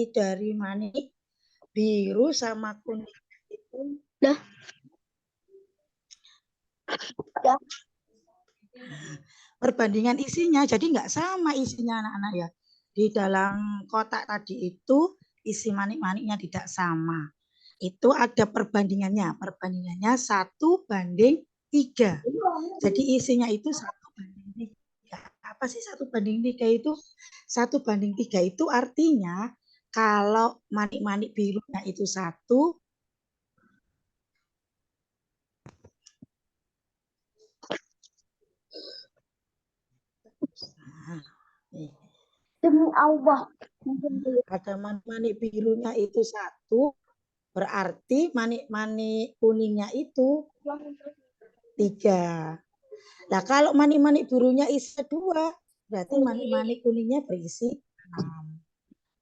dari manik biru sama kuning itu perbandingan isinya jadi nggak sama isinya anak-anak ya. Di dalam kotak tadi itu isi manik-maniknya tidak sama. Itu ada perbandingannya. Perbandingannya 1:3. Jadi isinya itu 1:3. Apa sih 1:3 itu? 1:3 itu artinya kalau manik-manik birunya itu 1, demi Allah. Ada manik-manik birunya itu 1, berarti manik-manik kuningnya itu 3. Nah, kalau manik-manik birunya isi 2, berarti manik-manik kuningnya berisi 6.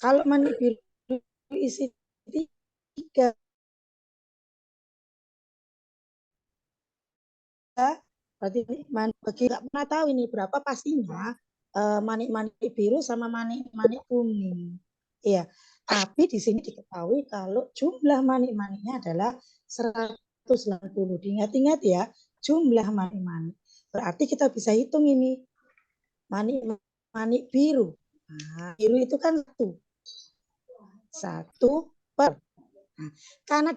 Kalau manik biru isi 3, berarti bagi nggak pernah tahu ini berapa pastinya manik-manik biru sama manik-manik kuning. Iya, tapi di sini diketahui kalau jumlah manik-maniknya adalah 180. Diingat-ingat ya, jumlah manik-manik. Berarti kita bisa hitung ini manik-manik biru. Nah, biru itu kan 1 per. Nah, karena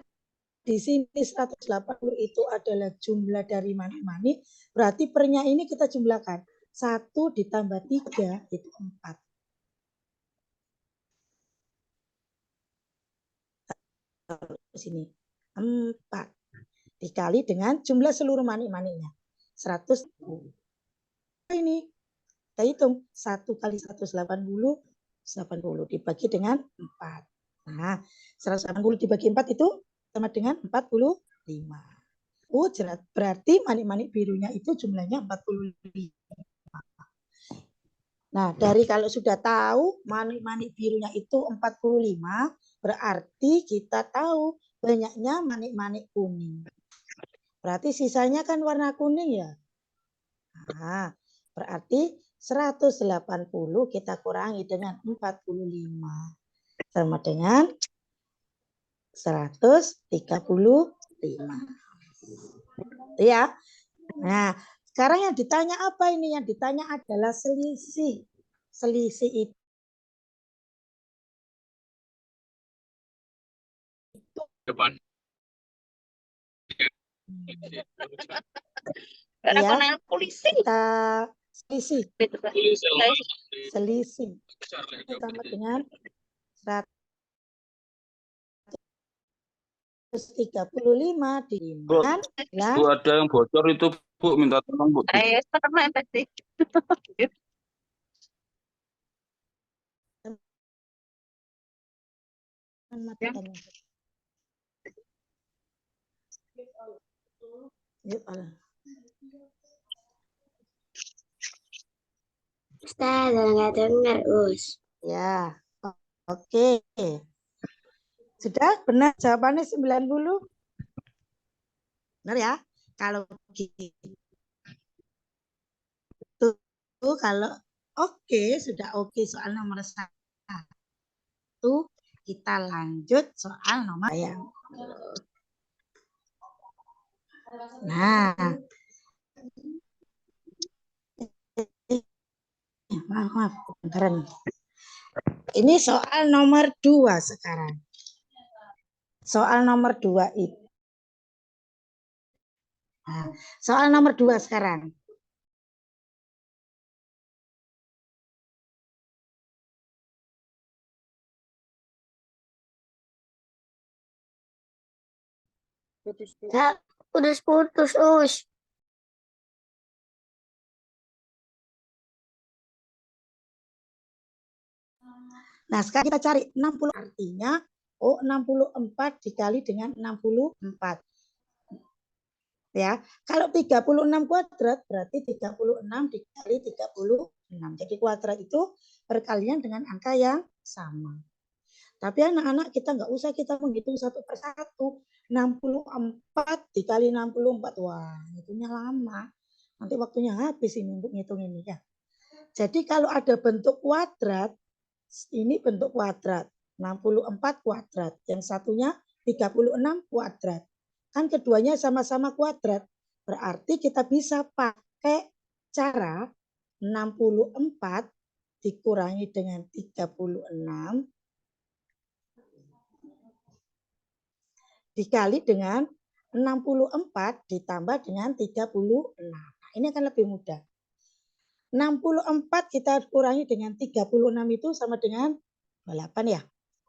di sini 180 itu adalah jumlah dari manik-manik, berarti pernya ini kita jumlahkan. 1 ditambah 3 itu 4. Sini 4 dikali dengan jumlah seluruh manik-maniknya 100. Ini kita hitung 1 kali 180 80 dibagi dengan 4. Nah, 180 dibagi 4 itu sama dengan 45. Oh, berarti manik-manik birunya itu jumlahnya 45. Nah, dari kalau sudah tahu manik-manik birunya itu 45, berarti kita tahu banyaknya manik-manik kuning. Berarti sisanya kan warna kuning ya. Nah, berarti 180 kita kurangi dengan 45 sama dengan 135. Ya. Nah, sekarang yang ditanya apa ini? Yang ditanya adalah selisih. Selisih itu depan. Ya, kita selisih. Selisih sama dengan 135 dilimpahkan. Bu, ada yang bocor itu Bu, minta tolong Bu. Ustaz, nggak dengar, Us. Ya, oke. Sudah benar jawabannya 90? Benar ya? Kalau gitu kalau oke, sudah oke soal nomor 1. Kita lanjut soal nomor yang. Nah, maaf, keren. Ini soal nomor 2 sekarang. Soal nomor 2 itu. Nah, soal nomor 2 sekarang. Udah putus, Us. Nah, sekarang kita cari 60 artinya 64 dikali dengan 64. Ya, kalau 36 kuadrat berarti 36 dikali 36. Jadi kuadrat itu perkalian dengan angka yang sama. Tapi anak-anak kita nggak usah kita menghitung satu persatu. 64 dikali 64. Wah, hitungnya lama. Nanti waktunya habis ini untuk ngitung ini ya. Jadi kalau ada bentuk kuadrat, ini bentuk kuadrat. 64 kuadrat. Yang satunya 36 kuadrat. Kan keduanya sama-sama kuadrat. Berarti kita bisa pakai cara 64 dikurangi dengan 36 dikali dengan 64 ditambah dengan 36. Nah, ini akan lebih mudah. 64 kita kurangi dengan 36 itu sama dengan 28 ya.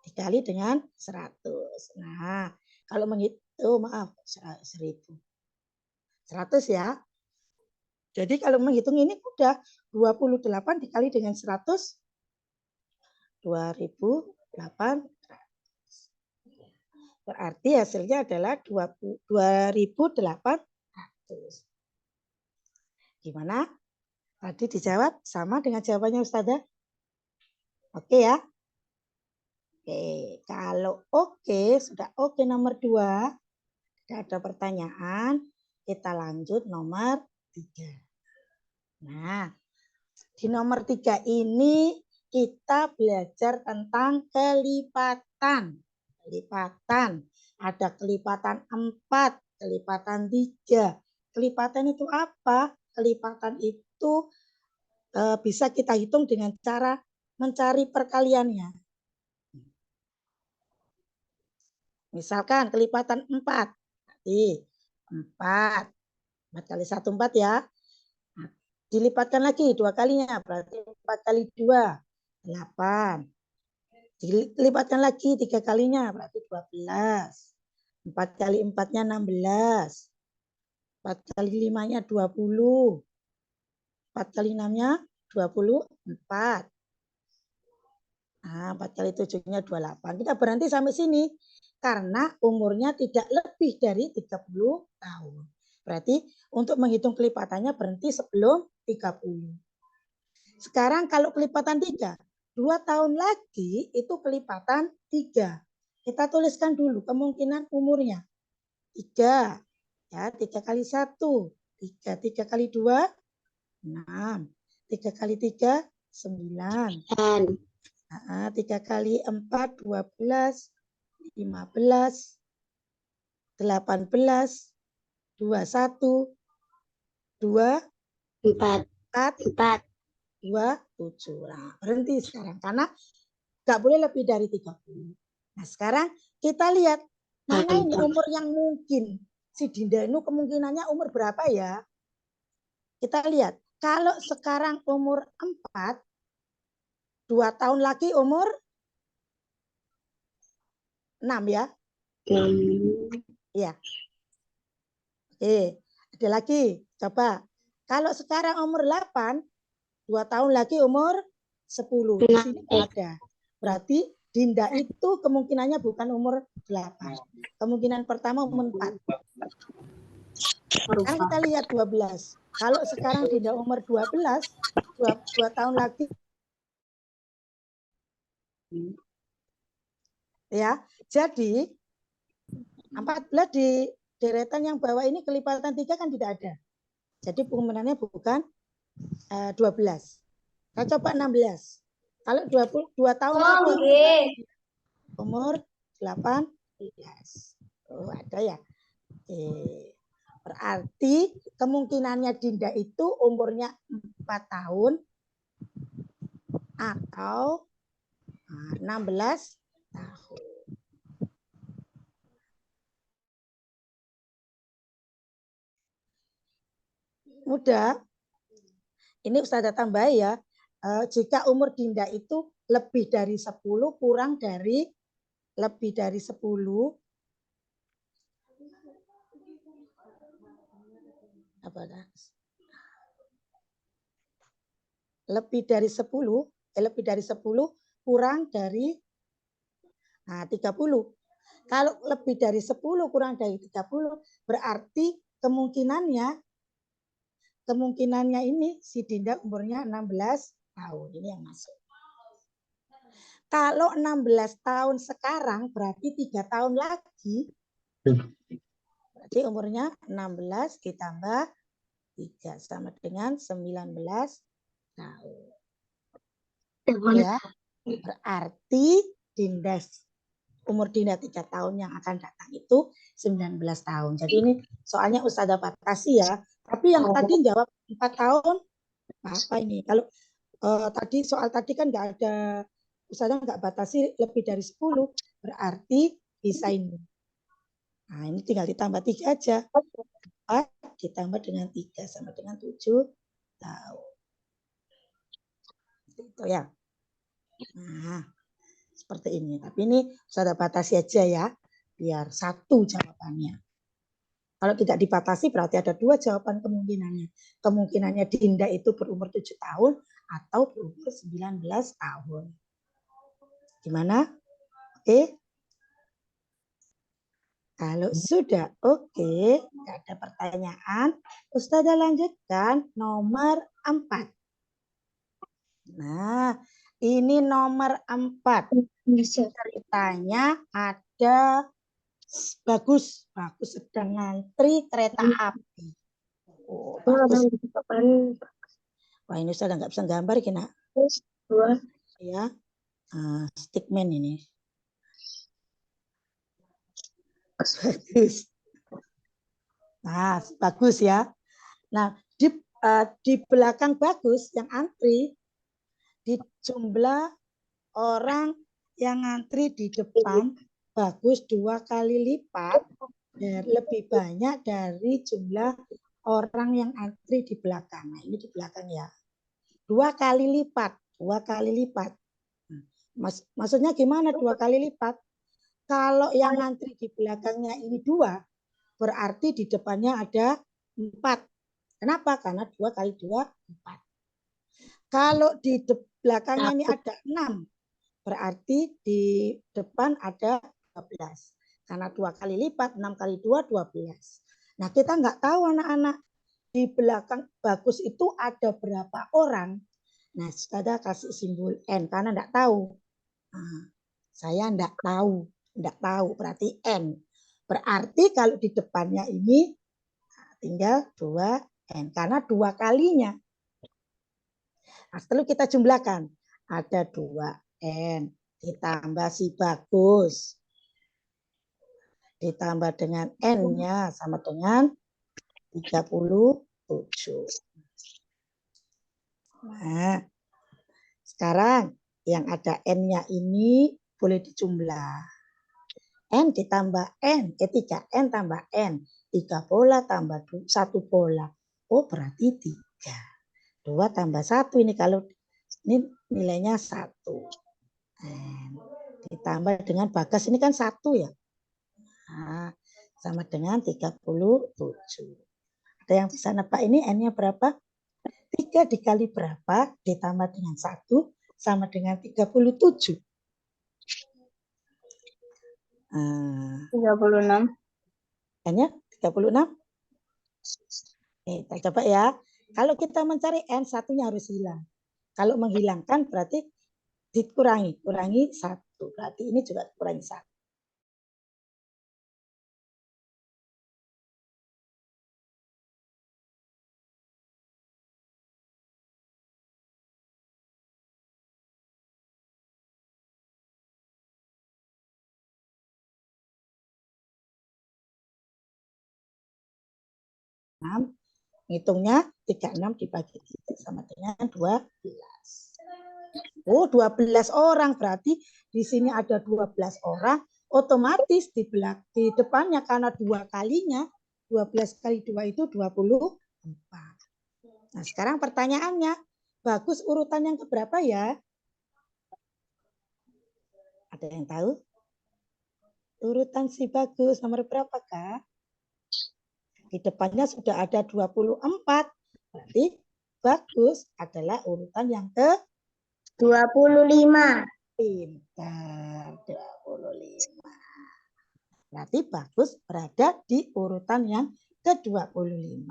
Dikali dengan 100. Nah, kalau menghitung, maaf, 1000. 100 ya. Jadi kalau menghitung ini mudah. 28 dikali dengan 100, 2008. Berarti hasilnya adalah 2800. Gimana? Tadi dijawab sama dengan jawabannya Ustazah? Oke ya? Oke, kalau oke, sudah oke nomor 2. Tidak ada pertanyaan, kita lanjut nomor 3. Nah, di nomor 3 ini kita belajar tentang kelipatan. Kelipatan. Ada kelipatan 4, kelipatan 3. Kelipatan itu apa? Kelipatan itu bisa kita hitung dengan cara mencari perkaliannya. Misalkan kelipatan 4. Berarti 4. 4 kali 1, 4 ya. Nah, dilipatkan lagi 2 kalinya. Berarti 4 kali 2, 8. Dilipatkan lagi 3 kalinya. Berarti 12. 4 kali 4-nya 16. 4 kali 5-nya 20. 4 kali 6-nya 24. Nah, 4 kali 7-nya 28. Kita berhenti sampai sini. Karena umurnya tidak lebih dari 30 tahun. Berarti untuk menghitung kelipatannya berhenti sebelum 30. Sekarang kalau kelipatan 3. 2 tahun lagi itu kelipatan 3. Kita tuliskan dulu kemungkinan umurnya. 3. Ya, 3 kali 1. 3. 3 kali 2. 6. 3 kali 3. 9. 3 kali 4. 12. 15, 18, 21, 2, 4, 27. Nah, berhenti sekarang karena nggak boleh lebih dari 30. Nah, sekarang kita lihat mana ini umur yang mungkin. Si Dinda ini kemungkinannya umur berapa ya? Kita lihat. Kalau sekarang umur 4, 2 tahun lagi umur 6 ya. Iya. Ada lagi. Coba. Kalau sekarang umur 8, 2 tahun lagi umur 10. Di sini ada. Berarti Dinda itu kemungkinannya bukan umur 8. Kemungkinan pertama umur 4. Sekarang kita lihat 12. Kalau sekarang Dinda umur 12, 2 tahun lagi. Ya, jadi 14 di deretan yang bawah ini kelipatan 3 kan tidak ada. Jadi penggunaannya bukan 12. Kita coba 16. Kalau 22 tahun lagi umur 18. Oh, ada ya. Berarti kemungkinannya Dinda itu umurnya 4 tahun atau 16 tahun. Mudah. Ini Ustazah tambah ya. Jika umur Dinda itu lebih dari 10 kurang dari lebih dari 10 lebih dari 10 kurang dari 30. Kalau lebih dari 10 kurang dari 30 berarti kemungkinannya ini si Dinda umurnya 16 tahun. Ini yang masuk. Kalau 16 tahun sekarang berarti 3 tahun lagi. Berarti umurnya 16 ditambah 3 sama dengan 19 tahun. Ya, berarti umur Dinda 3 tahun yang akan datang itu 19 tahun. Jadi ini soalnya Ustazah batasi ya. Tapi yang tadi jawab 4 tahun, apa ini? Kalau tadi soal tadi kan nggak ada, Ustazah nggak batasi lebih dari 10, berarti bisa ini. Nah ini tinggal ditambah 3 aja. 4 ditambah dengan 3 sama dengan 7 tahun. Itu ya. Nah, seperti ini. Tapi ini sudah batasi aja ya, biar 1 jawabannya. Kalau tidak dibatasi berarti ada 2 jawaban kemungkinannya. Kemungkinannya Dinda itu berumur 7 tahun atau berumur 19 tahun. Gimana? Oke? Kalau sudah oke, tidak ada pertanyaan, Ustazah lanjutkan nomor 4. Nah, ini nomor 4. Ceritanya ada Bagus sedang ngantri kereta api. Oh, Bagus. Wah, ini Ustazah nggak bisa gambar kena. Ya, stickman ini. Bagus. Nah, bagus ya. Nah, di belakang Bagus yang antri, di jumlah orang yang antri di depan Bagus 2 kali lipat, lebih banyak dari jumlah orang yang antri di belakang. Nah, ini di belakang ya. 2 kali lipat, 2 kali lipat. Maksudnya gimana 2 kali lipat? Kalau yang antri di belakangnya ini 2, berarti di depannya ada 4. Kenapa? Karena 2 kali 2, 4. Kalau di belakangnya ini ada 6, berarti di depan ada 12. Karena 2 kali lipat, 6 kali 2, 12. Nah, kita nggak tahu anak-anak, di belakang Bagus itu ada berapa orang. Nah, Ustazah kasih simbol N, karena nggak tahu. Nah, saya nggak tahu, berarti N. Berarti kalau di depannya ini tinggal 2N, karena 2 kalinya. Nah, setelah kita jumlahkan, ada 2N, ditambah si Bagus, ditambah dengan N-nya sama dengan 37. Nah, sekarang yang ada N-nya ini boleh dijumlah. N ditambah N, 3N tambah N. 3 bola tambah 1 bola. Oh, berarti 3. 2 tambah 1 ini kalau ini nilainya 1. N ditambah dengan Bagas ini kan 1 ya. Nah, sama dengan 37. Ada yang bisa nebak ini N-nya berapa? 3 dikali berapa ditambah dengan 1 sama dengan 37. 36. N-nya 36. Kita coba ya. Kalau kita mencari N, satunya harus hilang. Kalau menghilangkan berarti dikurangi. Kurangi 1. Berarti ini juga kurangi 1. Hitungnya 36 dibagi 3 sama dengan 12. Oh, 12 orang. Berarti di sini ada 12 orang. Otomatis di depannya karena 2 kalinya, 12 kali 2 itu 24. Nah, sekarang pertanyaannya, Bagus urutan yang keberapa ya? Ada yang tahu? Urutan si Bagus nomor berapa, Kak? Di depannya sudah ada 24. Berarti Bagus adalah urutan yang ke 25. pintar. 25. Berarti Bagus berada di urutan yang ke-25.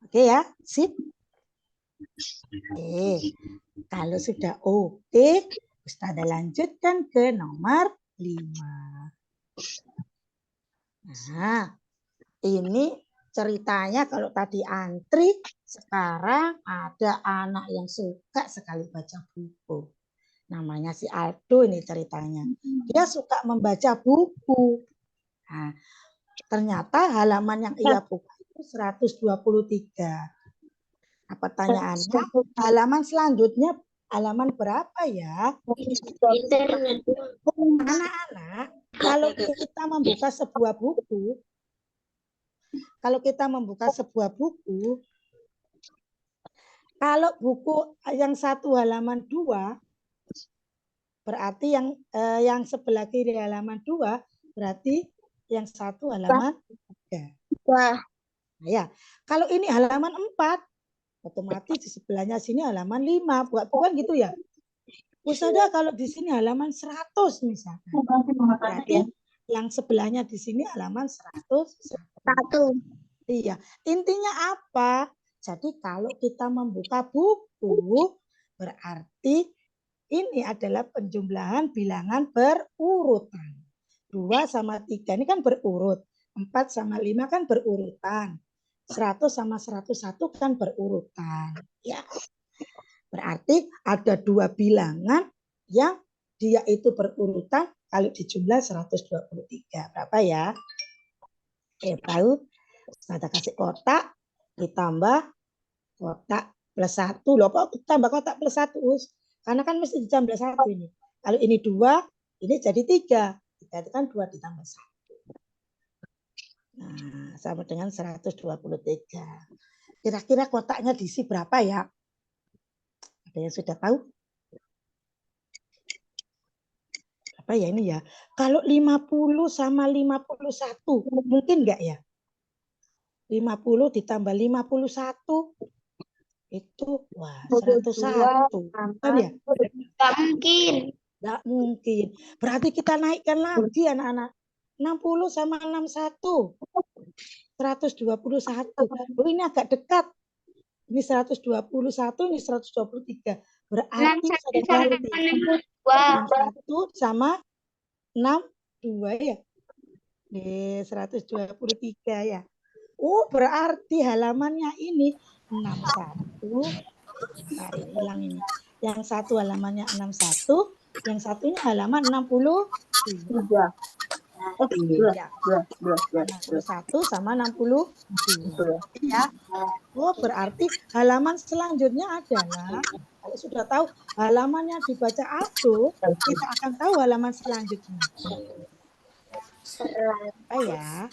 Oke ya, sip. Oke. Kalau sudah oke, Ustazah lanjutkan ke nomor 5. Nah, ini ceritanya kalau tadi antri, sekarang ada anak yang suka sekali baca buku. Namanya si Aldo ini ceritanya. Dia suka membaca buku. Nah, ternyata halaman yang ia buka itu 123. Nah, pertanyaannya, halaman selanjutnya halaman berapa ya? Internet. Anak-anak, kalau kita membuka sebuah buku, kalau buku yang satu halaman 2, berarti yang sebelah kiri halaman 2, berarti yang satu halaman 3. Wah, Nah, ya, kalau ini halaman 4, otomatis di sebelahnya sini halaman 5. Bukan gitu ya? Usada kalau di sini halaman 100 misalkan. Berarti yang sebelahnya di sini halaman 101. Iya, intinya apa? Jadi kalau kita membuka buku, berarti ini adalah penjumlahan bilangan berurutan. 2 sama 3 ini kan berurut. 4 sama 5 kan berurutan. 100 sama 101 kan berurutan. Ya. Berarti ada 2 bilangan yang dia itu berurutan kalau dijumlah 123. Berapa ya? Oke, tahu? Kita kasih kotak, ditambah kotak plus 1. Loh, kok tambah kotak plus 1? Karena kan mesti ditambah 1 ini. Kalau ini 2, ini jadi 3. 3 itu kan 2 ditambah 1. Nah, sama dengan 123. Kira-kira kotaknya diisi berapa ya? Ada yang sudah tahu? Apa ya ini ya? Kalau 50 sama 51, mungkin enggak ya? 50 ditambah 51 itu wah 101 kan ya? nggak mungkin. Enggak mungkin. Berarti kita naikkan lagi anak-anak. 60 sama 61 121. Oh, ini agak dekat. Ini 121, ini 123. Berarti sudah ganti. 61 sama 62 ya. Di 123 ya. Oh, berarti halamannya ini 61. Nah, hilang ini. Yang satu halamannya 61, yang satunya halaman 60. Ya. 61 sama 62. Ya. Oh, berarti halaman selanjutnya adalah, kalau sudah tahu halamannya dibaca Aldo, kita akan tahu halaman selanjutnya. Apa ya?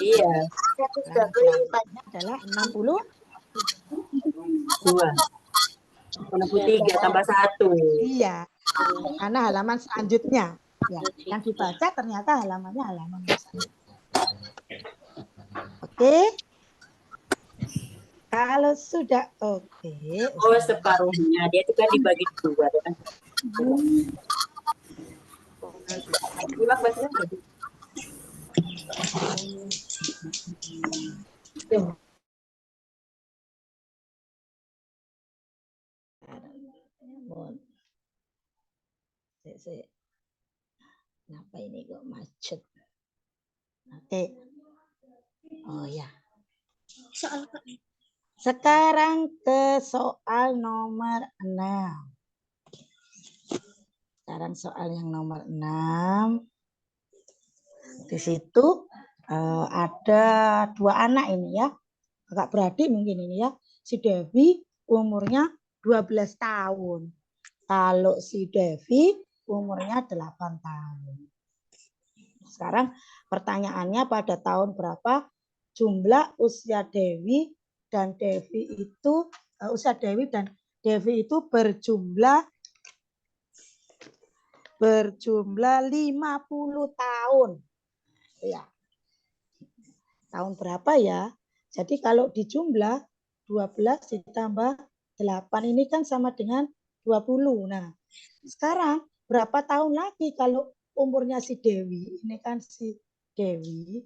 Iya. Selanjutnya adalah 62. 63 tambah 1. Iya. Karena halaman selanjutnya. Ya, yang dibaca ternyata halamannya halaman selanjutnya. Oke. Kalau sudah oke. Oh, separuhnya. Dia itu kan dibagi 2 kan. Kenapa ini kok macet? Oke. Oh ya. Sekarang ke soal nomor 6. Sekarang soal yang nomor 6. Di situ ada 2 anak ini ya. Kakak beradik mungkin ini ya. Si Devi umurnya 12 tahun. Kalau si Devi umurnya 8 tahun. Sekarang pertanyaannya pada tahun berapa jumlah usia Devi dan Devi itu usia Devi dan Devi itu berjumlah 50 tahun. Ya. Tahun berapa ya? Jadi kalau dijumlah 12 ditambah 8 ini kan sama dengan 20. Nah, sekarang berapa tahun lagi kalau umurnya si Dewi? Ini kan si Dewi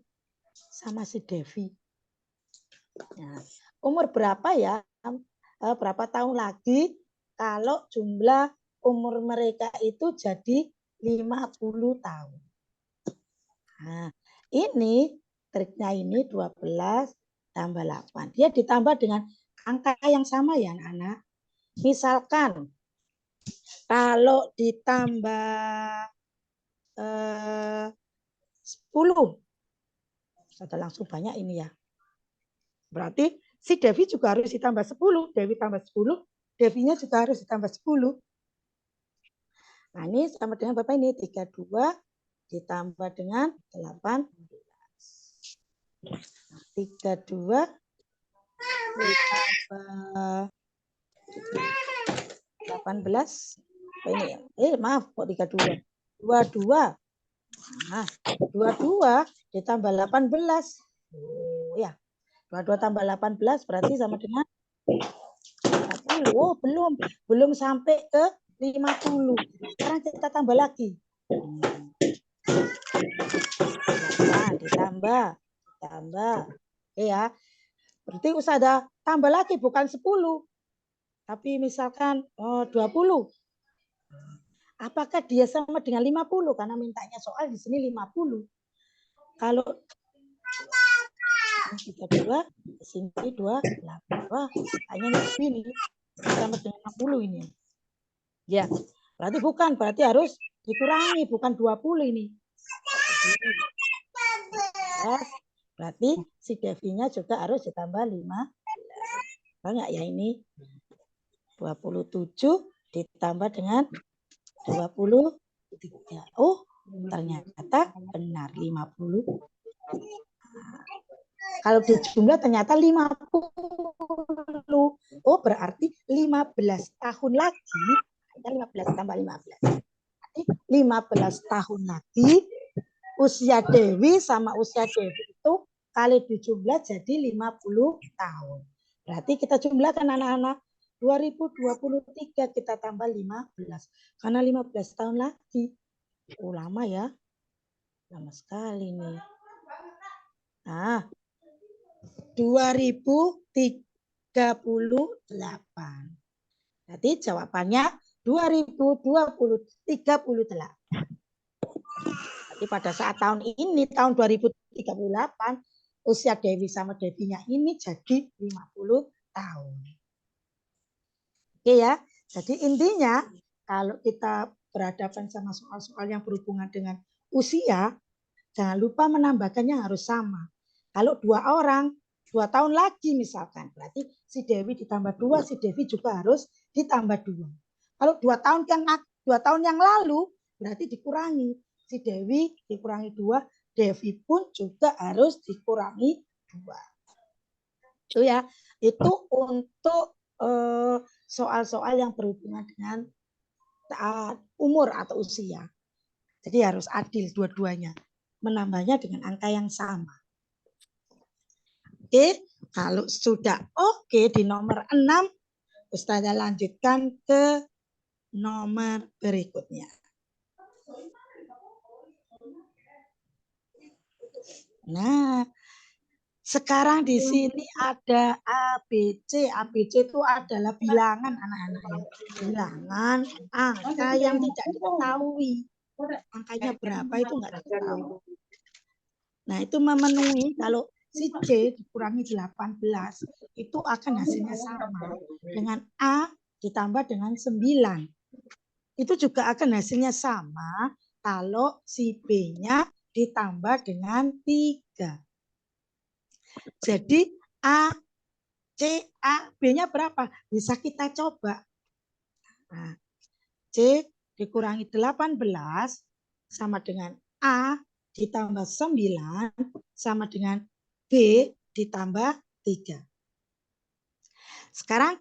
sama si Devi. Nah, umur berapa ya? Berapa tahun lagi kalau jumlah umur mereka itu jadi 50 tahun. Nah, ini triknya ini 12 tambah 8. Dia ditambah dengan angka yang sama ya anak-anak. Misalkan Kalau ditambah 10. Sudah langsung banyak ini ya. Berarti si Devi juga harus ditambah 10. Devi tambah 10. Devinya juga harus ditambah 10. Nah ini sama dengan Bapak ini. 32 ditambah dengan 18. 32 ditambah 18. Ini maaf kok 32. 22. Nah, 22 ditambah 18. Oh ya. 22 tambah 18 berarti sama dengan 50. Oh, belum sampai ke 50. Sekarang kita tambah lagi. 8 ditambah. Oke ya. Berarti Ustazah tambah lagi bukan 10. Tapi misalkan 20. Apakah dia sama dengan 50? Karena mintanya soal di sini 50. Kalau 32, di sini 28. Wah, hanya ini sama dengan 60 ini. Ya, berarti bukan. Berarti harus dikurangi, bukan 20 ini. Berarti si Devinya juga harus ditambah 5. Banyak ya ini. 27 ditambah dengan 23. Oh, ternyata benar 50. Kalau dijumlah ternyata 50. Oh, berarti 15 tahun lagi. 15 tambah 15. Berarti 15 tahun lagi usia Dewi sama usia Devi itu kali dijumlah jadi 50 tahun. Berarti kita jumlahkan anak-anak. 2023 kita tambah 15. Karena 15 tahun lagi. Oh, lama ya. Lama sekali nih. Nah, 2038. Jadi jawabannya 2038. Jadi pada saat tahun ini, tahun 2038, usia Dewi sama Devinya ini jadi 50 tahun. Oke ya, jadi intinya kalau kita berhadapan sama soal-soal yang berhubungan dengan usia, jangan lupa menambahkannya harus sama. Kalau 2 orang, 2 tahun lagi misalkan, berarti si Dewi ditambah 2, si Devi juga harus ditambah 2. Kalau 2 tahun yang lalu, berarti dikurangi. Si Dewi dikurangi 2, Devi pun juga harus dikurangi 2. Itu ya, itu untuk soal-soal yang berhubungan dengan umur atau usia. Jadi harus adil dua-duanya. Menambahnya dengan angka yang sama. Oke, kalau sudah oke di nomor 6, Ustazah lanjutkan ke nomor berikutnya. Nah, sekarang di sini ada ABC. ABC itu adalah bilangan anak-anak. Bilangan angka yang tidak diketahui. Angkanya berapa itu nggak diketahui. Nah, itu memenuhi kalau si C dikurangi 18 itu akan hasilnya sama dengan A ditambah dengan 9. Itu juga akan hasilnya sama kalau si B-nya ditambah dengan 3. Jadi A, C, A, B-nya berapa? Bisa kita coba. Nah, C dikurangi 18 sama dengan A ditambah 9 sama dengan B ditambah 3. Sekarang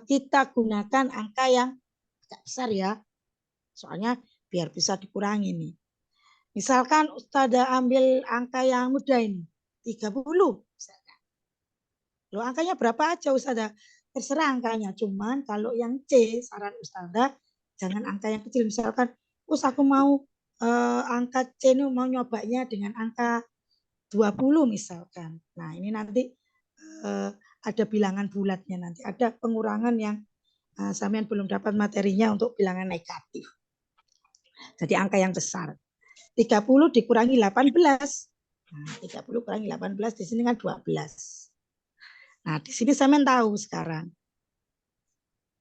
kita gunakan angka yang agak besar ya. Soalnya biar bisa dikurangi nih. Misalkan Ustazah ambil angka yang mudah ini. 30. Loh, angkanya berapa aja Ustazah? Terserah angkanya. Cuman kalau yang C, saran Ustazah, jangan angka yang kecil. Misalkan, aku mau angka C ini mau nyobanya dengan angka 20 misalkan. Nah, ini nanti ada bilangan bulatnya nanti. Ada pengurangan yang sampean belum dapat materinya untuk bilangan negatif. Jadi angka yang besar. 30 dikurangi 18. Nah, 30 kurangi 18 di sini kan 12. Nah, di sini sampean tahu sekarang.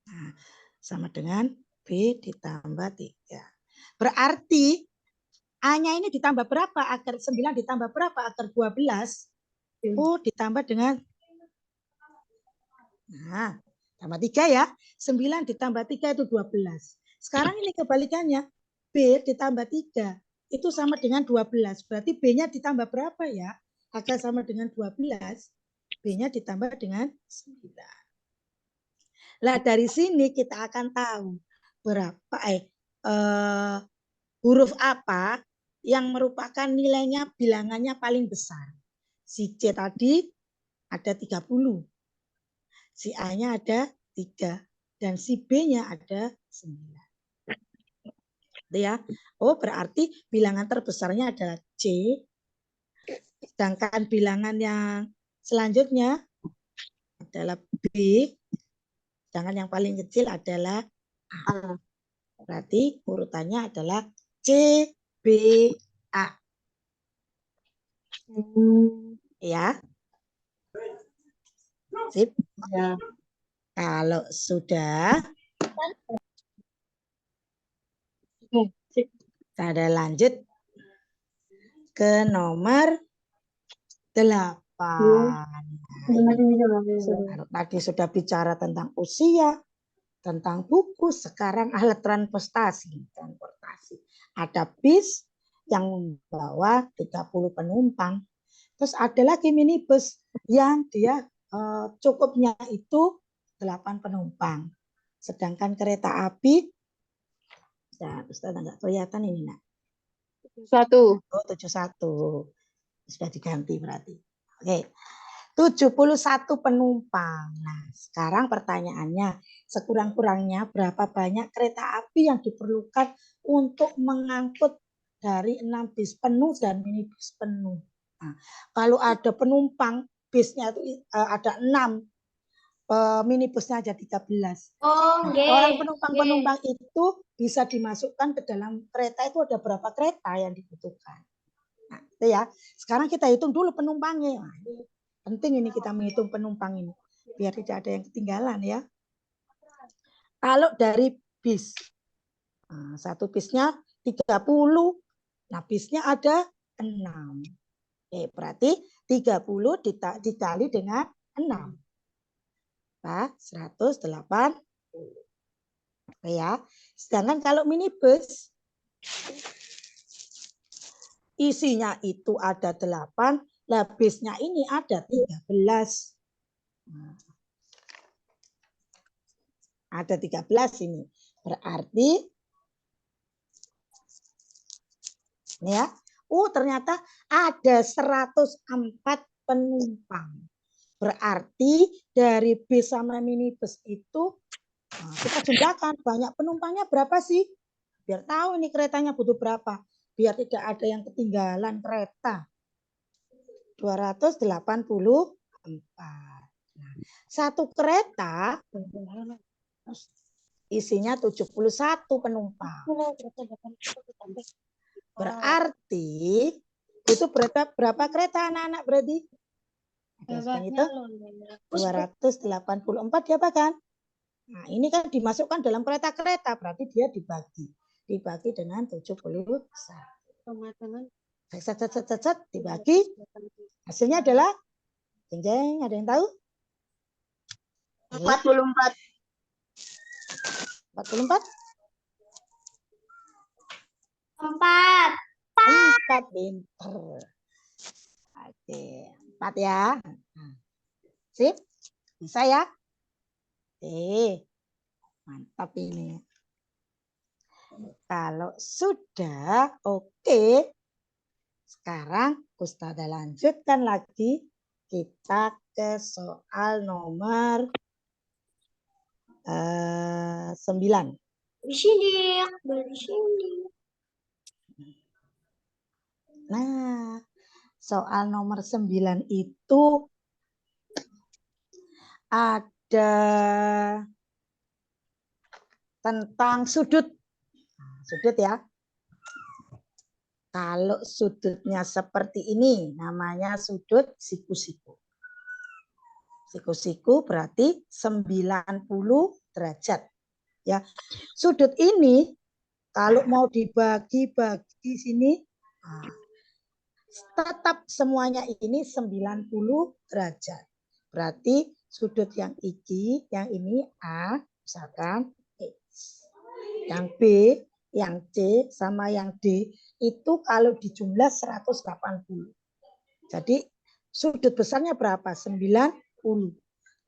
Nah, sama dengan B ditambah 3. Berarti A-nya ini ditambah berapa? Akar 9 ditambah berapa? Akar 12. Oh, ditambah dengan nah, tambah 3 ya. 9 ditambah 3 itu 12. Sekarang ini kebalikannya. B ditambah 3 itu sama dengan 12. Berarti B-nya ditambah berapa ya? Agar sama dengan 12. B-nya ditambah dengan 9. Nah, dari sini kita akan tahu berapa huruf apa yang merupakan nilainya bilangannya paling besar. Si C tadi ada 30. Si A-nya ada 3 dan si B-nya ada 9. Ya. Oh, berarti bilangan terbesarnya adalah C. Sedangkan bilangan yang selanjutnya adalah B. Sedangkan yang paling kecil adalah A. Berarti urutannya adalah C, B, A. Ya. Sip. Ya. Kalau sudah, kita lanjut ke nomor 8. Tadi sudah bicara tentang usia, tentang buku, sekarang alat transportasi. Ada bis yang membawa 30 penumpang. Terus ada lagi minibus yang dia cukupnya itu 8 penumpang. Sedangkan kereta api, ya, Ustaz enggak kelihatan ini, Nak. 1. Oh, 71. Sudah diganti berarti. Oke. 71 penumpang. Nah, sekarang pertanyaannya, sekurang-kurangnya berapa banyak kereta api yang diperlukan untuk mengangkut dari 6 bis penuh dan minibus penuh. Nah, kalau ada penumpang, bisnya itu ada 6, minibusnya aja 13. Oh, Nah, G. orang penumpang-penumpang itu bisa dimasukkan ke dalam kereta itu ada berapa kereta yang dibutuhkan. Nah, itu ya. Sekarang kita hitung dulu penumpangnya. Nah, ini penting ini kita menghitung penumpang ini biar tidak ada yang ketinggalan ya. Kalau dari bis, nah, satu bisnya 30, nah bisnya ada 6. Berarti 30 dikali dengan 6. Nah, 180. Ya. Sedangkan kalau minibus isinya itu ada 8, lah bisnya ini ada 13. Nah, ada 13 ini. Berarti ini ya. Ternyata ada 104 penumpang. Berarti dari bis sama minibus itu kita jumlahkan banyak penumpangnya berapa sih? Biar tahu ini keretanya butuh berapa. Biar tidak ada yang ketinggalan kereta. 284. Nah, satu kereta isinya 71 penumpang. Berarti itu berapa kereta anak-anak berarti? Itu 284 ya Pak kan? Nah, ini kan dimasukkan dalam kereta-kereta, berarti dia dibagi dengan 71. Dibagi, hasilnya adalah, jeng-jeng, ada yang tahu? 44. 44? 4. 4, pinter. Oke, 4 ya. Sip, bisa ya? Mantap ini. Kalau sudah oke, sekarang Ustazah lanjutkan lagi. Kita ke soal nomor 9. Di sini. Nah, soal nomor 9 itu ada tentang sudut. Sudut ya. Kalau sudutnya seperti ini, namanya sudut siku-siku. Siku-siku berarti 90 derajat. ya. Sudut ini kalau mau dibagi-bagi sini, tetap semuanya ini 90 derajat. Berarti sudut yang ini A, misalkan X. Yang B, yang C, sama yang D, itu kalau dijumlah 180. Jadi sudut besarnya berapa? 90.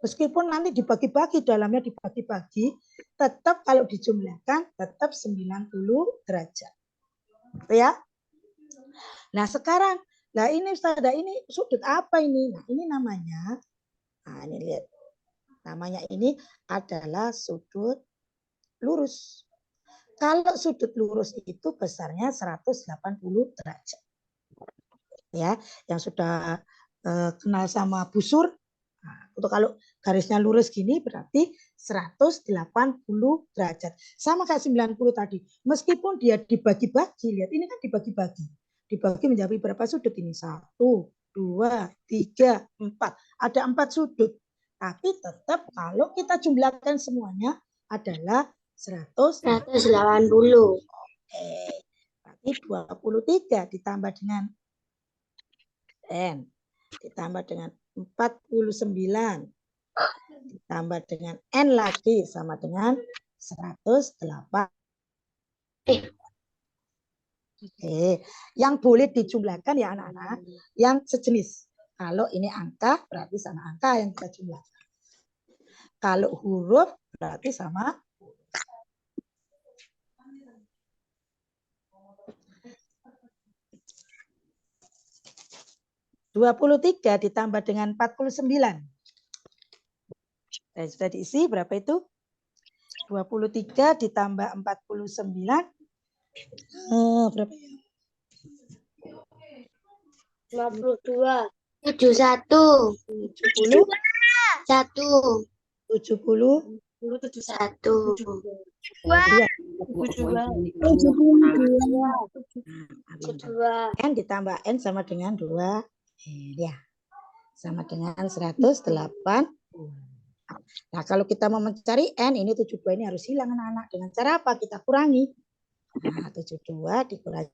Meskipun nanti dibagi-bagi, dalamnya dibagi-bagi, tetap kalau dijumlahkan, tetap 90 derajat. Ya. Nah sekarang, ini Ustazah, ini sudut apa ini? Nah ini namanya, ini lihat, namanya ini adalah sudut lurus. Kalau sudut lurus itu besarnya 180 derajat. Ya, yang sudah kenal sama busur, untuk kalau garisnya lurus gini berarti 180 derajat. Sama kayak 90 tadi. Meskipun dia dibagi-bagi, lihat ini kan dibagi-bagi. Dibagi menjadi berapa sudut ini? 1, 2, 3, 4. Ada 4 sudut. Tapi tetap kalau kita jumlahkan semuanya adalah 180. Oke. Berarti 23 ditambah dengan N. Ditambah dengan 49. Ditambah dengan N lagi sama dengan 108. Oke. Yang boleh dijumlahkan ya anak-anak yang sejenis. Kalau ini angka berarti sama angka yang kita jumlahkan. Kalau huruf berarti sama 23 ditambah dengan 49. Sudah diisi berapa itu? 23 ditambah 49. Berapa ya? 52. 71. 70. 1. 70. 1. 2. N ditambah N sama dengan 2. Ya. Sama dengan 108. Nah, kalau kita mau mencari N, ini 72 ini harus hilang anak-anak. Dengan cara apa? Kita kurangi. Nah, 72 dikurangi.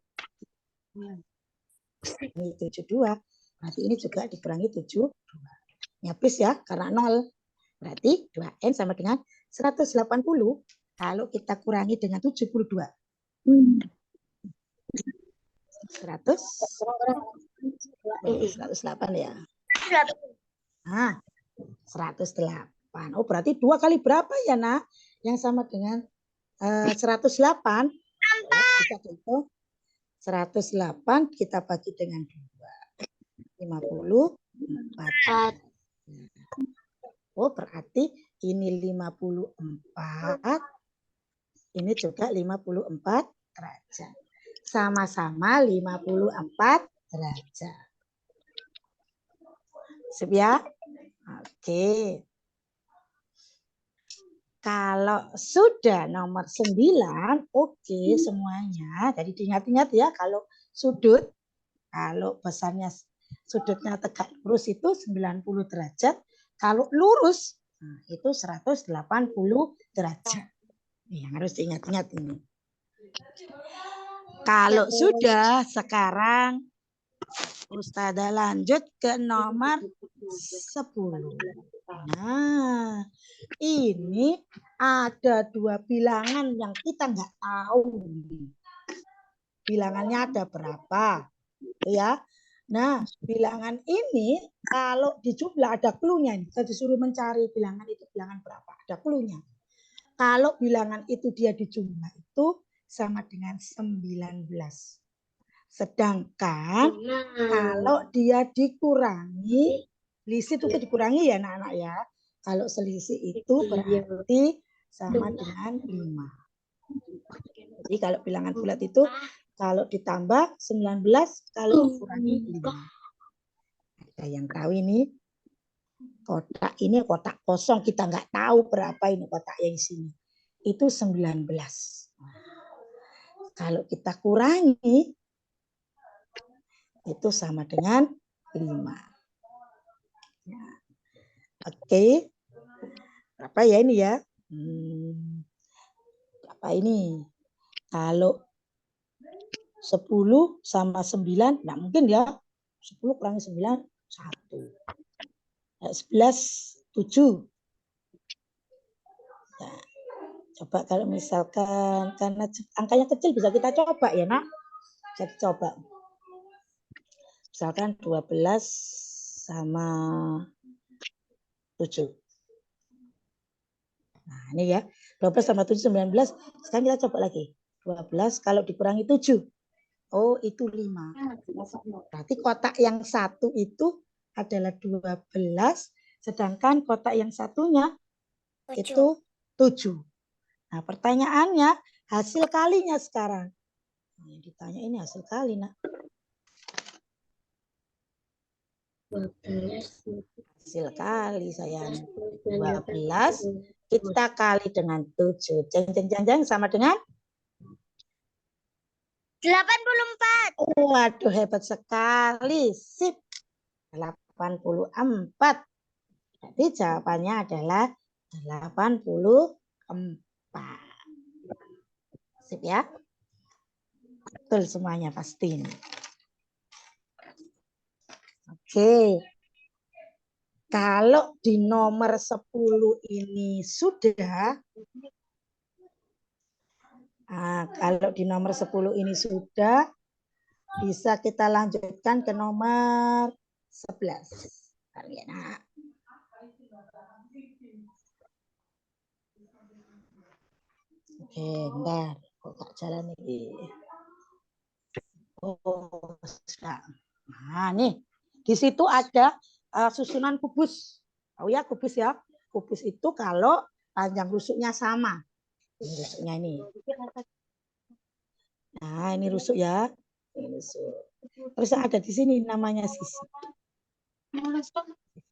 Ini 72. Berarti ini juga dikurangi 72. Ya, habis ya, karena 0. Berarti 2N sama dengan 180. Kalau kita kurangi dengan 72. 108 ya. Nah, 108. Oh, berarti 2 kali berapa ya, Nak? Yang sama dengan 108. Kita hitung. 108 kita bagi dengan 2. 54. Oh, berarti ini 54. Ini juga 54 derajat. Sama-sama 54 derajat. Siap ya? Oke. Kalau sudah nomor 9, oke semuanya. Jadi diingat-ingat ya, kalau sudut, kalau besarnya sudutnya tegak lurus itu 90 derajat. Kalau lurus, itu 180 derajat. Yang harus diingat-ingat ini. Kalau sudah, sekarang Ustazah lanjut ke nomor 10. Nah, ini ada 2 bilangan yang kita nggak tahu. Bilangannya ada berapa? Ya. Nah, bilangan ini kalau dijumlah ada clue-nya. Saya disuruh mencari bilangan itu bilangan berapa. Ada clue-nya. Kalau bilangan itu dia dijumlah itu sama dengan 19. Sedangkan kalau dia dikurangi, selisih itu dikurangi ya anak-anak ya. Kalau selisih itu berarti sama dengan 5. Jadi kalau bilangan bulat itu kalau ditambah 19, kalau dikurangi 5. Ada yang tahu ini? Kotak ini kotak kosong, kita nggak tahu berapa ini kotak yang isinya. Itu 19. Kalau kita kurangi, itu sama dengan 5. Ya. Oke. Berapa ya ini ya? Apa ini? Kalau 10 sama 9, nggak mungkin ya. 10 kurangi 9, 1. 11, 7. Nah, coba kalau misalkan, karena angkanya kecil bisa kita coba ya nak. Jadi coba. Misalkan 12 sama 7. Nah ini ya. 12 sama 7, 19. Sekarang kita coba lagi. 12 kalau dikurangi 7. Oh itu 5. Berarti kotak yang satu itu adalah 12. Sedangkan kotak yang satunya itu 7. Nah pertanyaannya hasil kalinya sekarang. Nah, yang ditanya ini hasil kali nak. 12. Hasil kali sayang. 12 kita kali dengan 7. Jeng sama dengan 84. waduh hebat sekali. Sip. 84. Jadi jawabannya adalah 84. Sip ya. Betul semuanya pasti ini. Oke. Kalau di nomor 10 ini sudah, kalau di nomor 10 ini sudah, bisa kita lanjutkan ke nomor 11. Nah. Oke, bentar. Kok gak jalan ini? Oh, sudah. Nah, nih. Di situ ada susunan kubus. Tahu ya kubus ya? Kubus itu kalau panjang rusuknya sama. Ini rusuknya ini. Nah, ini rusuk ya. Ini rusuk. Terus ada di sini namanya sisi.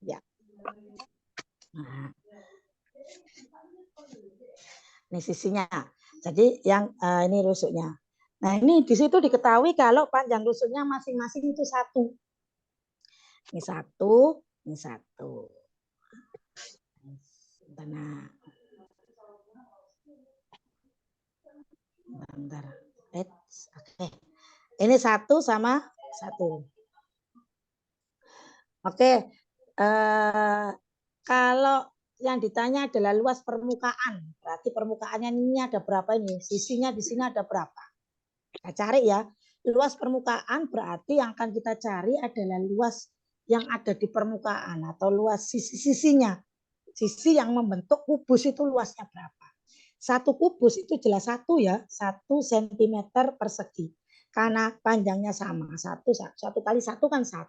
Ya. Nah. Ini sisinya. Jadi yang ini rusuknya. Nah, ini di situ diketahui kalau panjang rusuknya masing-masing itu 1. Ini 1, ini 1. Bentar. Bentar. Oke. Ini 1 sama 1. Oke. Kalau yang ditanya adalah luas permukaan. Berarti permukaannya ini ada berapa ini? Sisinya di sini ada berapa? Kita cari ya. Luas permukaan berarti yang akan kita cari adalah luas yang ada di permukaan atau luas sisi-sisinya. Sisi yang membentuk kubus itu luasnya berapa? 1 kubus itu jelas 1 ya, 1 cm persegi. Karena panjangnya sama, 1 kali 1 kan 1.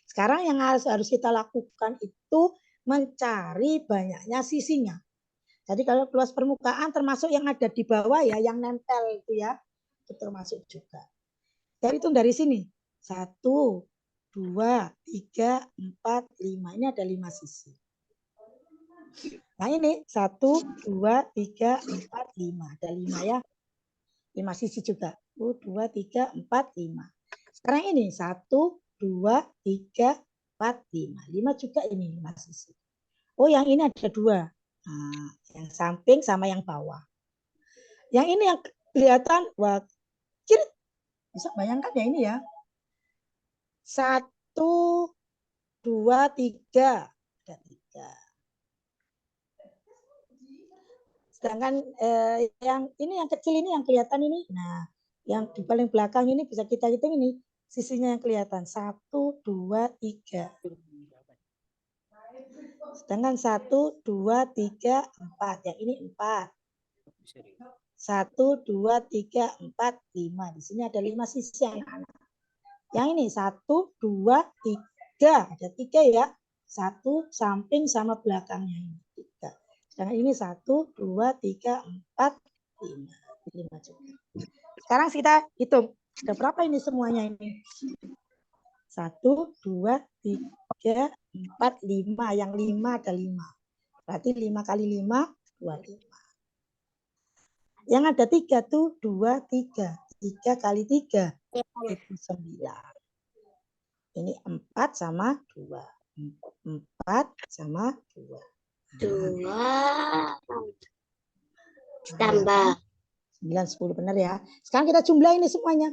Sekarang yang harus kita lakukan itu mencari banyaknya sisinya. Jadi kalau luas permukaan termasuk yang ada di bawah ya, yang nempel itu ya, itu termasuk juga. Jadi itu dari sini. 1, 2, 3, 4, 5. Ini ada 5 sisi. Nah ini 1, 2, 3, 4, 5. Ada 5 ya. 5 sisi juga. 1, 2, 3, 4, 5. Sekarang ini 1, 2, 3, 4, 5. 5 juga ini 5 sisi. Oh yang ini ada 2. Nah, yang samping sama yang bawah. Yang ini yang kelihatan, wah, kiri. Bisa bayangkan ya ini ya. 1, 2, 3. Ada 3. Sedangkan yang ini yang kecil ini yang kelihatan ini. Nah, yang di paling belakang ini bisa kita hitung ini. Sisinya yang kelihatan. 1, 2, 3. Sedangkan 1, 2, 3, 4. Yang ini 4. 1, 2, 3, 4, 5. Di sini ada 5 sisi anak-anak. Yang ini 1, 2, 3. Ada 3 ya. 1 samping sama belakangnya ini 3. Sedangkan ini 1, 2, 3, 4, 5. 5 juga. Sekarang kita hitung. Ada berapa ini semuanya ini? 1, 2, 3, 4, 5. Yang 5 ada 5. Berarti 5 kali 5, 25. Yang ada 3 tuh 2, 3. 3 kali 3 itu 9. Ini 4 sama 2. 4 sama 2. 2. Tambah. 9, 10 benar ya. Sekarang kita jumlah ini semuanya.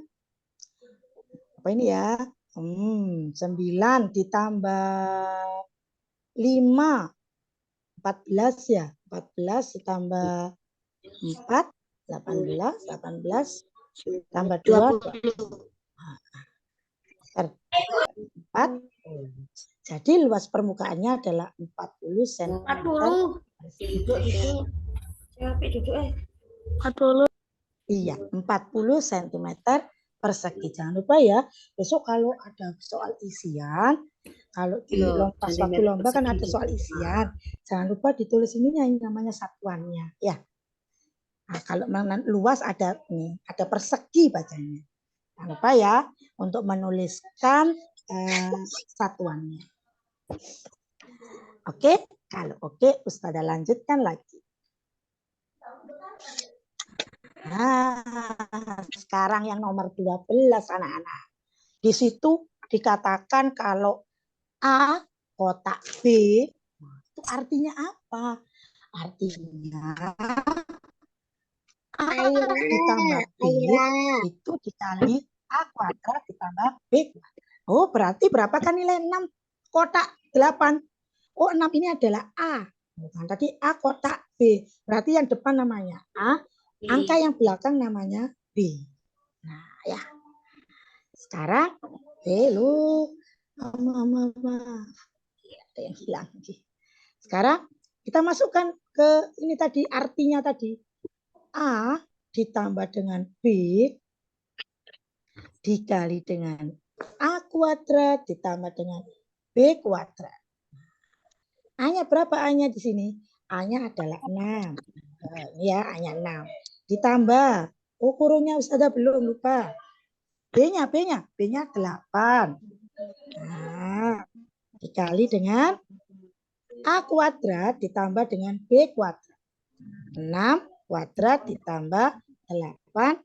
Apa ini ya? 9 ditambah 5. 14 ya. 14 ditambah 4. 18. 18 tambah 2. 4. Jadi luas permukaannya adalah 40 cm. 40. Iya, 40 cm persegi. Jangan lupa ya, besok kalau ada soal isian, kalau di waktu lomba kan ada soal isian, jangan lupa ditulis ini namanya satuannya, ya. Nah, kalau luas ada persegi bacanya. Jangan lupa ya untuk menuliskan satuannya. Oke, kalau oke, Ustazah lanjutkan lagi. Nah, sekarang yang nomor 12 anak-anak. Di situ dikatakan kalau A kotak B itu artinya apa? Artinya A ditambah B itu dikali A kuadrat ditambah B. Oh, berarti berapa kan nilai 6 kotak 8? Oh, 6 ini adalah A. Bukan tadi A kotak B. Berarti yang depan namanya A, angka yang belakang namanya B. Nah, ya. Sekarang, ada yang hilang. Sekarang kita masukkan ke ini tadi, artinya tadi. A ditambah dengan B dikali dengan A kuadrat ditambah dengan B kuadrat. A-nya berapa A-nya di sini? A-nya adalah 6. Ya, A-nya 6. Ditambah, kurungnya Ustazah belum lupa. B-nya 8. Nah, dikali dengan A kuadrat ditambah dengan B kuadrat. 6 kuadrat ditambah 8 kuadrat.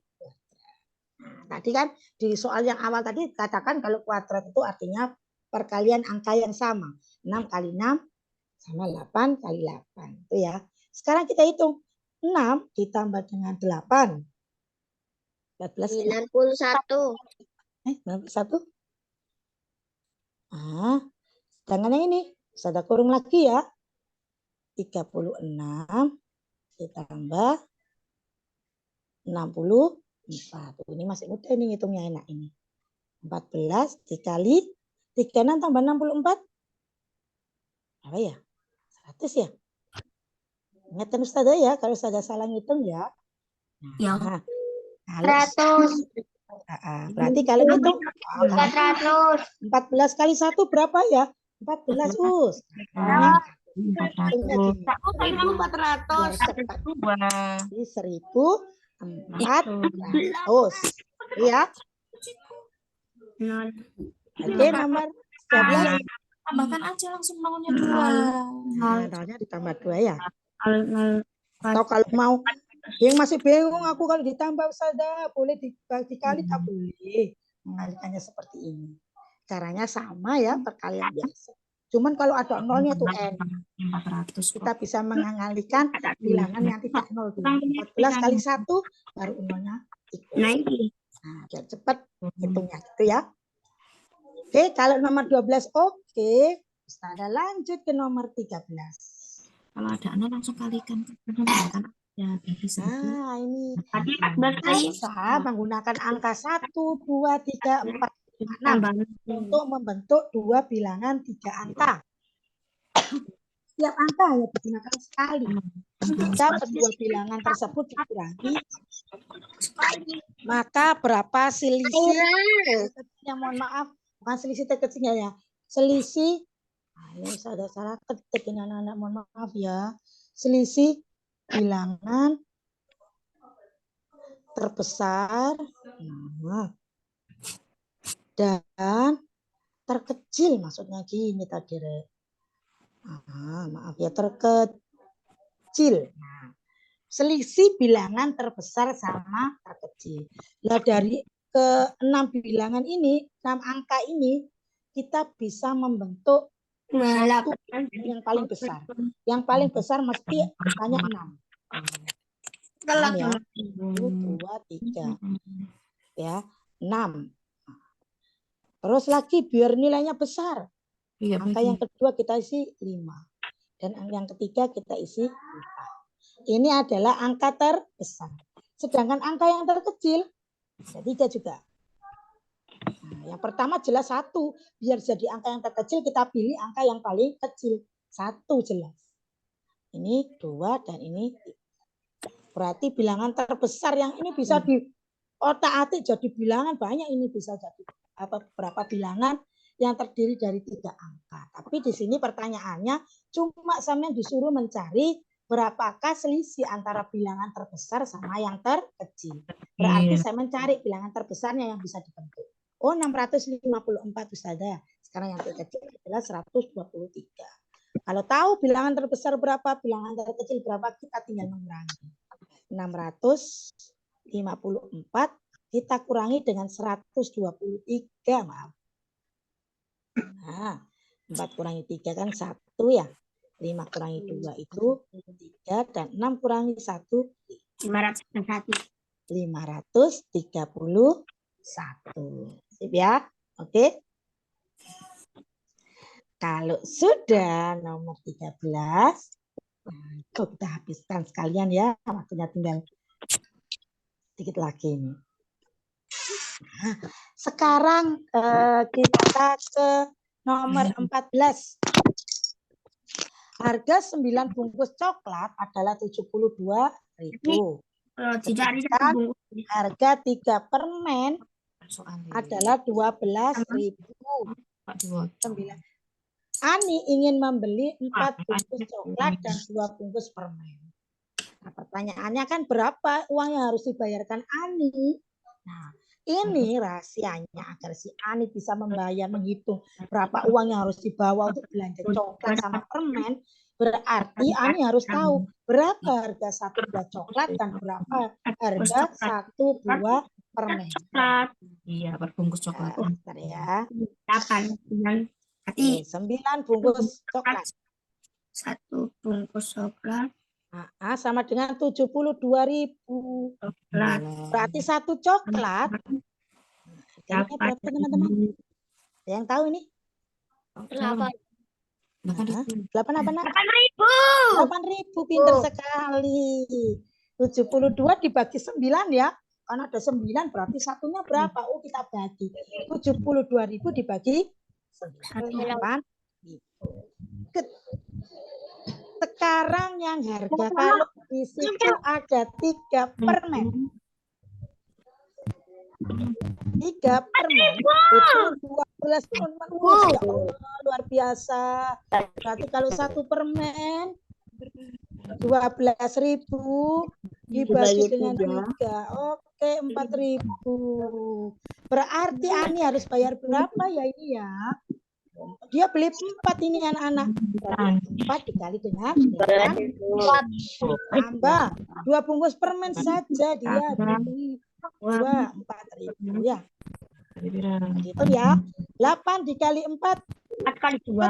Tadi kan di soal yang awal tadi katakan kalau kuadrat itu artinya perkalian angka yang sama. 6 kali 6 sama 8 kali 8. Itu ya. Sekarang kita hitung. 6 ditambah dengan 8. 91. 91. Sedangkan yang ini. Saya kurung lagi ya. 36 ditambah 64. Ini masih mudah ini ngitungnya enak ini. 14 dikali 36 tambah 64. Apa ya? 100 ya? Ingatkan Ustazah ya, kalau Ustazah salah ngitung ya. Nah, 100. berarti kalau ngitung 400. 14 kali 1 berapa ya? 14 us. Nah, 400. 1.400. Iya. Oke, nomor 12. Tambahkan aja langsung nolnya 2. Nolnya ditambah 2 ya. Atau kalau mau yang masih bingung aku kalau ditambah Ustazah boleh dikali tak boleh. Mengalihkannya seperti ini. Caranya sama ya, perkalian biasa. Cuman kalau ada nolnya tuh enak. 400. Kita bisa mengalihkan bilangan yang tidak nol dulu. 14 kali 1 baru nolnya ikut. Nah, biar cepat hitungnya gitu ya. Oke, kalau nomor 12 oke. Ustazah lanjut ke nomor 13. Kalau ada nol langsung kalikan. Ya, bisa. Nah, ini Tadi 14 bisa menggunakan angka 1, 2, 3, 4, 5, 6 untuk membentuk dua bilangan 3 angka. Setiap angka hanya digunakan sekali. Jika kedua bilangan tersebut dikurangi, maka berapa selisih terkecilnya, mohon maaf, bukan selisih terkecilnya ya, selisih, ini saya salah ketik ini anak-anak, mohon maaf ya, selisih bilangan terbesar dan terkecil, maksudnya gini tadi, maaf ya, terkecil. Nah, selisih bilangan terbesar sama terkecil. Nah, dari ke-6 bilangan ini, 6 angka ini, kita bisa membentuk satu yang paling besar. Yang paling besar mesti hanya 6. Kelak ya. sama. 1, 2, 3. Ya, 6. Terus lagi biar nilainya besar. Iya, Angka yang kedua kita isi 5. Dan yang ketiga kita isi 4. Ini adalah angka terbesar. Sedangkan angka yang terkecil ada 3 juga. Nah, yang pertama jelas 1. Biar jadi angka yang terkecil kita pilih angka yang paling kecil. 1 jelas. Ini 2 dan ini 3. Berarti bilangan terbesar yang ini bisa di otak-atik jadi bilangan banyak, ini bisa jadi berapa bilangan yang terdiri dari 3 angka. Tapi di sini pertanyaannya cuma sampean disuruh mencari berapakah selisih antara bilangan terbesar sama yang terkecil. Berarti saya mencari bilangan terbesarnya yang bisa dibentuk. Oh, 654 Ustazah. Sekarang yang terkecil adalah 123. Kalau tahu bilangan terbesar berapa, bilangan terkecil berapa, kita tinggal mengurangi. 654 kita kurangi dengan 123, maaf. Nah, 4 kurangi 3 kan 1 ya. 5 kurangi 2 itu 3 dan 6 kurangi 1 501. 531. Sip ya. Oke. Kalau sudah nomor 13, kita habiskan sekalian ya. Waktunya tinggal sedikit lagi ini. Nah, sekarang kita ke nomor 14. Harga 9 bungkus coklat adalah 72.000. Dicari Sedangkan harga 3 permen adalah 12.000. Ani ingin membeli 4 bungkus coklat dan 2 bungkus permen. Nah, pertanyaannya kan berapa uang yang harus dibayarkan Ani? Nah, ini rahasianya agar si Ani bisa membayar, menghitung berapa uang yang harus dibawa untuk belanja coklat sama permen. Berarti Ani harus tahu berapa harga 1 buah coklat dan berapa harga 1 buah permen. coklat. Iya, berbungkus coklat. Bentar ya. 8, 9. Oke, 9 bungkus coklat. 1 bungkus coklat. Nah, sama dengan 72.000. Coklat. Berarti 1 coklat. Harganya berapa teman-teman? Yang tahu ini? 8. 8 apa nak? 8.000. 8.000, pinter sekali. 72 dibagi 9 ya. Karena ada 9 berarti satunya berapa? Oh, kita bagi. 72.000 dibagi 9. Sekarang yang harga kalau di situ ada 3 permen. 3 permen itu 12 permen. Ya Allah, luar biasa. Berarti kalau 1 permen 12.000 dibagi dengan 3. Oke, 4.000. Berarti Ani harus bayar berapa ya ini ya? Dia beli 4 ini anak-anak. 4 dikali dengan 9. Tambah 2 bungkus permen saja dia beli 4.000 ya. Gitu ya. 8 dikali 4. 4 kali 2.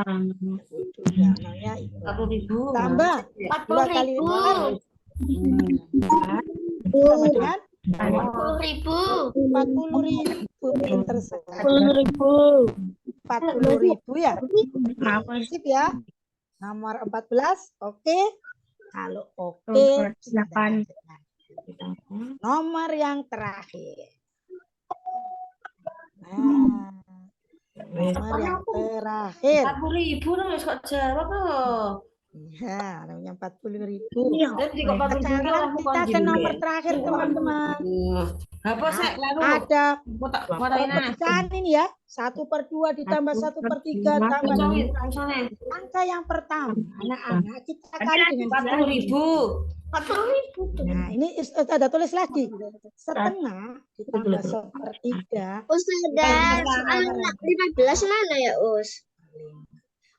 Ya, namanya itu. 40.000. Tambah 2 kali 4. Sama dengan 40.000. 40.000. Pinter sekali. 40.000. 40.000 ya. Maaf, Sip ya. Nomor 14. Oke. Kalau oke. 8. Nomor yang terakhir. Nah, nomor yang terakhir. 40.000 dong, kok jawab loh. Ya, namanya 40.000. Jadi kok 40.000 Sekarang kita ke nomor terakhir teman-teman. Apa sih lalu? Ada Fotoin aja. pecahan ini ya. 1/2 ditambah 1/3 tambah Cocokin, misalnya. angka yang pertama. Anak-anak kita kali dengan 40.000. 40.000. Nah, ini ada tulis lagi. Setengah ditambah 1/3. Ustazah, anak 15 mana ya, Us?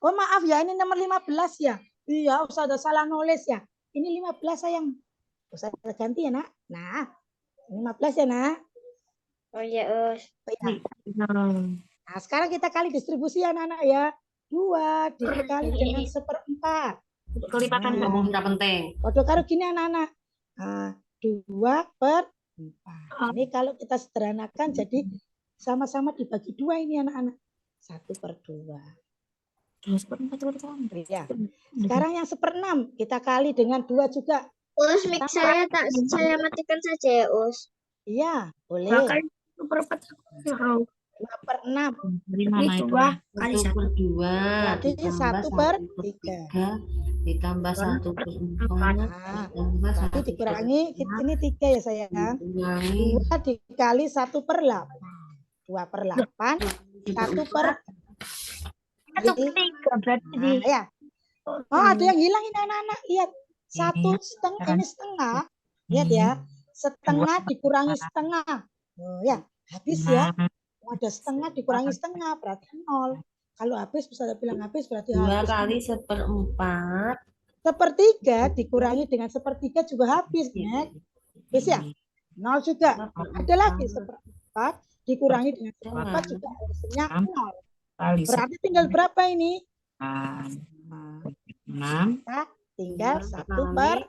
Oh, maaf ya, ini nomor 15 ya. Iya, Ustazah salah nulis ya. Ini 15 sayang. Ustazah ganti ya, Nak. Nah, 15 ya, Nak. Oh ya, Us. Oh, ya. Nah, sekarang kita kali distribusi ya, anak-anak ya. 2 dikali dengan 1/4. Kelipatan Nah. ngomong tidak penting. Waduh, karo gini anak-anak. Nah, 2/4. Ini kalau kita sederhanakan jadi sama-sama dibagi 2 ini anak-anak. 1/2. 2/4 Ya. Sekarang yang 1/6 kita kali dengan 2 juga. Us, mic saya matikan saja ya, Us. Iya, boleh. 2/4 2/6. dari mana itu? Kali 1. 1/2 Berarti ditambah 1/3. 1/3 ditambah 1/4 Nah, ditambah berarti dikurangi, ini 3 ya sayang. dikurangi 2 dikali 1/8. 2/8, 1/3. 1/3 berarti di Nah, ya. Oh, ada yang hilang ini anak-anak. Lihat. 1/2 ini setengah. Lihat ya. Setengah dikurangi setengah. Oh, ya. Habis ya. Ada setengah dikurangi setengah berarti 0. Kalau habis bisa bilang habis berarti 2 habis. kali 1/4 1/3 dikurangi dengan 1/3 juga habis, Nek. Habis ya? 0 juga. Ada lagi 1/4 dikurangi dengan 1/4 juga hasilnya 0. kali Berarti tinggal berapa ini? 6. Kita tinggal 1/4.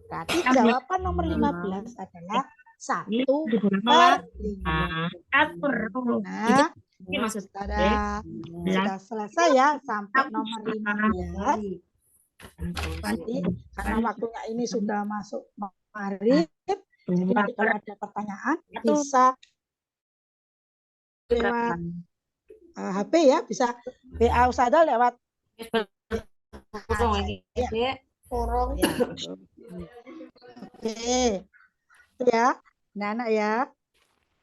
Berarti jawaban nomor 15 adalah 1/5. Nah, Ini maksud sudah selesai ya sampai nomor 15. Nanti karena waktunya ini sudah masuk maghrib, jadi nanti kalau ada pertanyaan bisa lewat HP ya, bisa WA Ustadzah lewat ya. Oke. Ya, anak ya.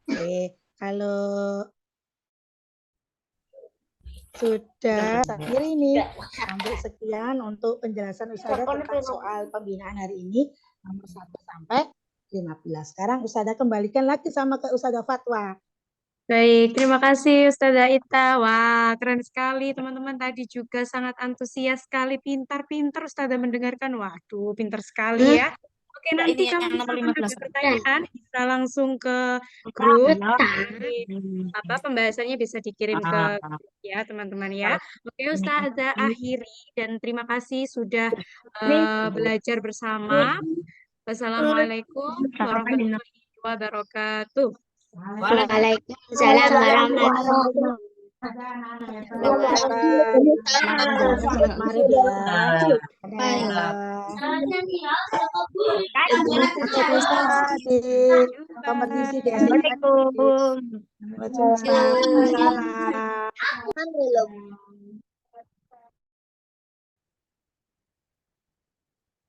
Oke, kalau sudah saya kira ini sampai sekian untuk penjelasan Ustadzah tentang soal pembinaan hari ini nomor 1 sampai 15. Sekarang Ustadzah kembalikan lagi sama ke Ustadzah Fatwa. Baik, terima kasih Ustazah Ita. Wah, keren sekali teman-teman. Tadi juga sangat antusias sekali, pintar-pintar Ustazah mendengarkan. Waduh, pintar sekali ya. Oke, nanti ini yang kalau nomor misalkan 15. ada pertanyaan, bisa langsung ke grup. Nanti, pembahasannya bisa dikirim ke grup ya, teman-teman ya. Oke, Ustazah akhiri dan terima kasih sudah belajar bersama. Wassalamualaikum warahmatullahi wabarakatuh. Waalaikumsalam warahmatullahi Selamat malam ya. Di kompetisi di wabarakatuh.